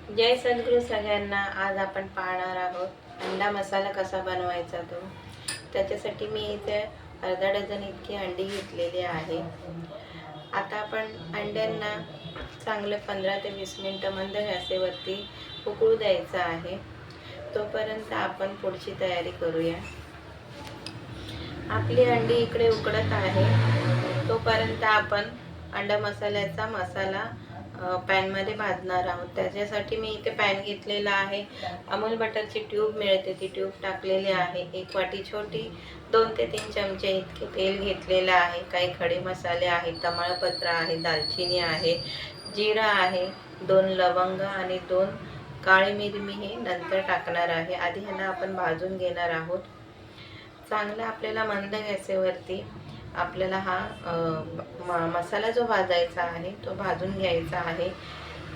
जय सद्गुरू सगळ्यांना. आज आपण पाहणार आहोत अंडा मसाला कसा बनवायचा तो. त्याच्यासाठी मी इथे अर्धा डझन इतकी अंडी घेतलेली आहे. आता आपण अंड्यांना चांगले 15 ते 20 मिनटं मंद गॅसवरती उकळू द्यायचं आहे. तोपर्यंत आपण पुढची तयारी करूया. आपली अंडी इकडे उकडत आहे. तोपर्यंत आपण अंडा मसाल्याचा मसाला पॅनमध्ये भाजणार आहोत. त्याच्यासाठी मी इथे पॅन घेतलेला आहे. अमूल बटरची ट्यूब मिळते, ती ट्यूब टाकलेली आहे. 1 वाटी छोटी 2 ते 3 चमचे इतके तेल घेतलेलं आहे. काही खडे मसाले आहेत, तमालपत्र आहे, दालचिनी आहे, जिरा आहे, 2 लवंग आणि 2 काळी मिरी मी हे नंतर टाकणार आहे. आधी ह्याला आपण भाजून घेणार आहोत. चांगला आपल्याला मंद गॅसवरती आपल्याला हा मसाला जो भाजायचा आहे तो भाजून घ्यायचा आहे.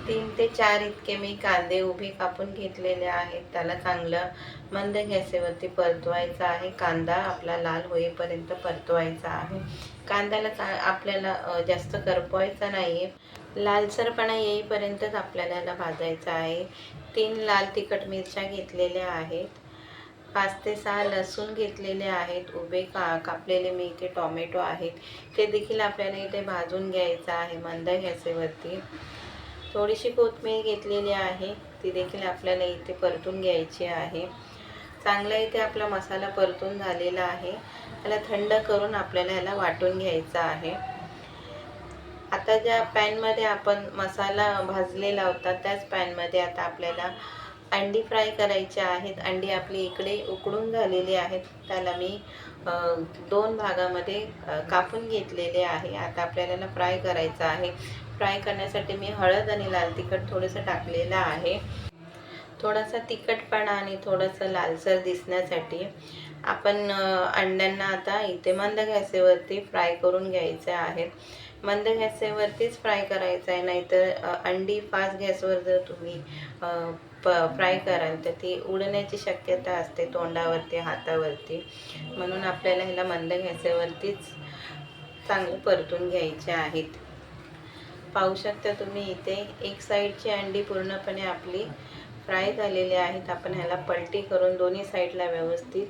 3 ते 4 इतके मी कांदे उभे कापून घेतलेले आहेत. त्याला चांगलं मंद गॅसवरती परतवायचं आहे. कांदा आपला लाल होईपर्यंत परतवायचा आहे. कांद्याला आपल्याला जास्त करपवायचा नाही आहे, लालसरपणा येईपर्यंतच आपल्याला याला भाजायचं आहे. 3 लाल तिखट मिरच्या घेतलेल्या आहेत. 5 ते 6 लसूण घेतलेले आहेत. उभे कापलेले मी इथे टोमॅटो आहेत, ते देखील आपल्याला इथे भाजून घ्यायचं आहे मंद गॅसवरती. थोडीशी कोथिंबीर घेतलेली आहे, ती देखील आपल्याला इथे परतून घ्यायची आहे. चांगला इथे आपला मसाला परतून झालेला आहे. त्याला थंड करून आपल्याला ह्याला वाटून घ्यायचा आहे. आता ज्या पॅनमध्ये आपण मसाला भाजलेला होता त्याच पॅनमध्ये आता आपल्याला अंडी फ्राय करायची आहेत. अंडी आपली इकडे उकडून झालेली आहेत. त्याला मी 2 भागामध्ये कापून घेतलेले आहे. आता आपल्याला फ्राय करायचं आहे. फ्राय करण्यासाठी मी हळद आणि लाल तिखट थोडंसं टाकलेलं आहे. थोडासा तिखटपणा आणि थोडंसं लालसर दिसण्यासाठी आपण अंड्यांना आता इथे मंद गॅसवरती फ्राय करून घ्यायचे आहेत. मंद गॅसवरतीच फ्राय करायचं आहे, नाहीतर अंडी फास्ट गॅसवर जर तुम्ही फ्राय कराल तर ती उडण्याची शक्यता असते तोंडावरती, हातावरती. म्हणून आपल्याला ह्याला मंद गॅसवरतीच चांगलं परतून घ्यायचे आहेत. पाहू शकता तुम्ही इथे एक साईडची अंडी पूर्णपणे आपली फ्राय झालेली आहेत. आपण ह्याला पलटी करून दोन्ही साईडला व्यवस्थित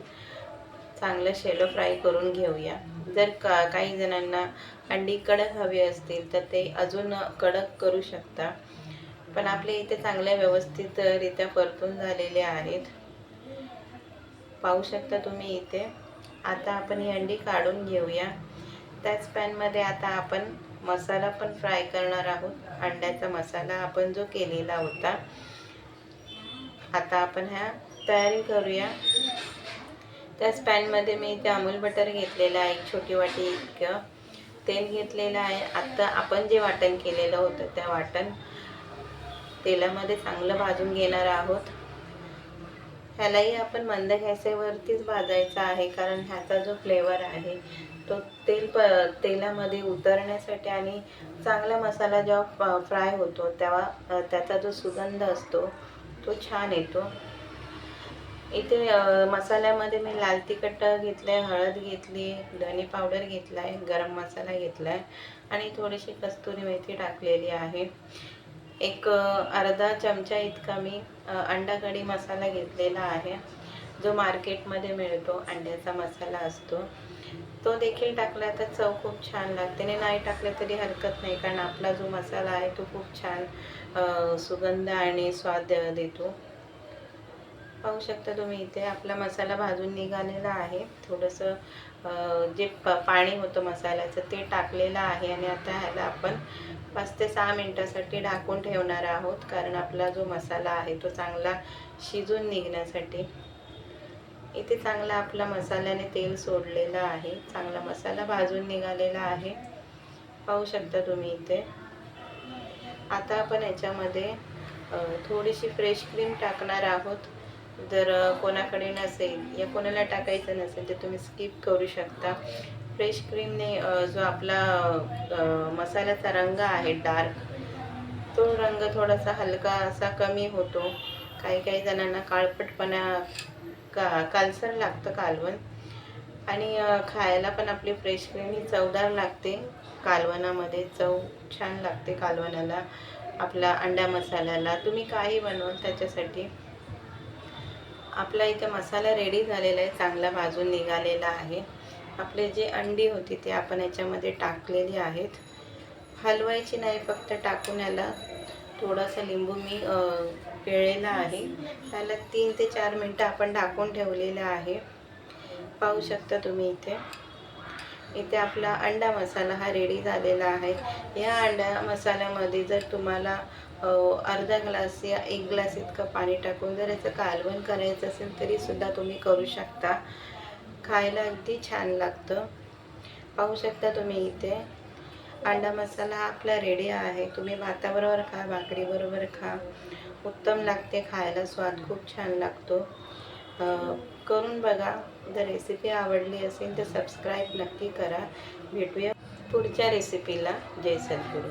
चांगलं शॅलो फ्राय करून घेऊया. जर काही जणांना अंडी कडक हवी असतील तर ते अजून कडक करू शकता, पण आपले इथे चांगल्या व्यवस्थितरित्या परतून झालेले आहेत. पाहू शकता तुम्ही इथे. आता आपण ही अंडी काढून घेऊया. त्याच पॅनमध्ये आता आपण मसाला पण फ्राय करणार आहोत. अंड्याचा मसाला आपण जो केलेला होता, आता आपण तयारी करूया. त्याच पॅनमध्ये मी इथे अमूल बटर घेतलेलं आहे. 1 छोटी वाटी इतकं तेल घेतलेलं आहे. आता आपण जे वाटण केलेलं होतं त्या वाटण तेलामध्ये चांगलं भाजून घेणार आहोत. ह्यालाही आपण मंद गॅसवरतीच भाजायचा आहे, कारण ह्याचा जो फ्लेवर आहे तो तेलामध्ये उतरण्यासाठी आणि चांगला मसाला जेव्हा फ्राय होतो तेव्हा त्याचा जो सुगंध असतो तो छान येतो. इथे मसाल्यामध्ये मी लाल तिखट घेतलं आहे, हळद घेतली, धने पावडर घेतला आहे, गरम मसाला घेतला आहे आणि थोडीशी कस्तुरी मेथी टाकलेली आहे. एक अर्धा चमचा इतका मी अंडा कढी मसाला घेतलेला आहे, जो मार्केटमध्ये मिळतो. अंड्याचा मसाला असतो तो देखील टाकला तर चव खूप छान लागते. नाही टाकलं तरी हरकत नाही, कारण आपला जो मसाला आहे तो खूप छान सुगंध आणि स्वाद देतो. पाहू शकता तुम्ही इथे आपला मसाला भाजून निघालेला आहे. थोडंसं जे पाणी होतं मसाल्याचं ते टाकलेलं आहे आणि आता ह्याला आपण 5 ते 6 मिनिटासाठी ढाकून ठेवणार आहोत, कारण आपला जो मसाला आहे तो चांगला शिजून निघण्यासाठी. इथे चांगला आपला मसाल्याने तेल सोडलेलं आहे. चांगला मसाला भाजून निघालेला आहे. पाहू शकता तुम्ही इथे. आता आपण याच्यामध्ये थोडीशी फ्रेश क्रीम टाकणार आहोत. जर कोणाकडे नसेल या कोणाला टाकायचं नसेल तर तुम्ही स्किप करू शकता. फ्रेश क्रीमने जो आपला मसाल्याचा रंग आहे डार्क, तो रंग थोडासा हलका असा कमी होतो. काही जणांना काळपटपणा कालसर लागतं कालवण, आणि खायला पण आपली फ्रेश क्रीम ही चवदार लागते. कालवणामध्ये चव छान लागते कालवणाला. आपला अंडा मसाल्याला, तुम्ही काही बनवाल त्याच्यासाठी. आपला इथे मसाला रेडी झालेला आहे, चांगला भाजून निघालेला आहे. आपले जे अंडी होती ते आपण याच्यामध्ये टाकलेली आहेत. हलवायची नाही, फक्त टाकून याला थोडासा लिंबू मी पिळलेला आहे. त्याला 3 ते 4 मिनटं आपण ढाकून ठेवलेलं आहे. पाहू शकता तुम्ही इथे आपला अंडा मसाला हा रेडी झालेला आहे. या अंडा मसाल्यामध्ये जर तुम्हाला अर्धा ग्लास या 1 ग्लास इतकं पाणी टाकून जर याचं कालवण करायचं असेल तरीसुद्धा तुम्ही करू शकता. खायला अगदी छान लागतं. पाहू शकता तुम्ही इथे अंडा मसाला आपला रेडी आहे. तुम्ही भाताबरोबर खा, भाकरीबरोबर खा, उत्तम लागते खायला. स्वाद खूप छान लागतो. करून बघा. जर रेसिपी आवडली असेल तर सबस्क्राईब नक्की करा. भेटूया पुढच्या रेसिपीला. जय सद्गुरू.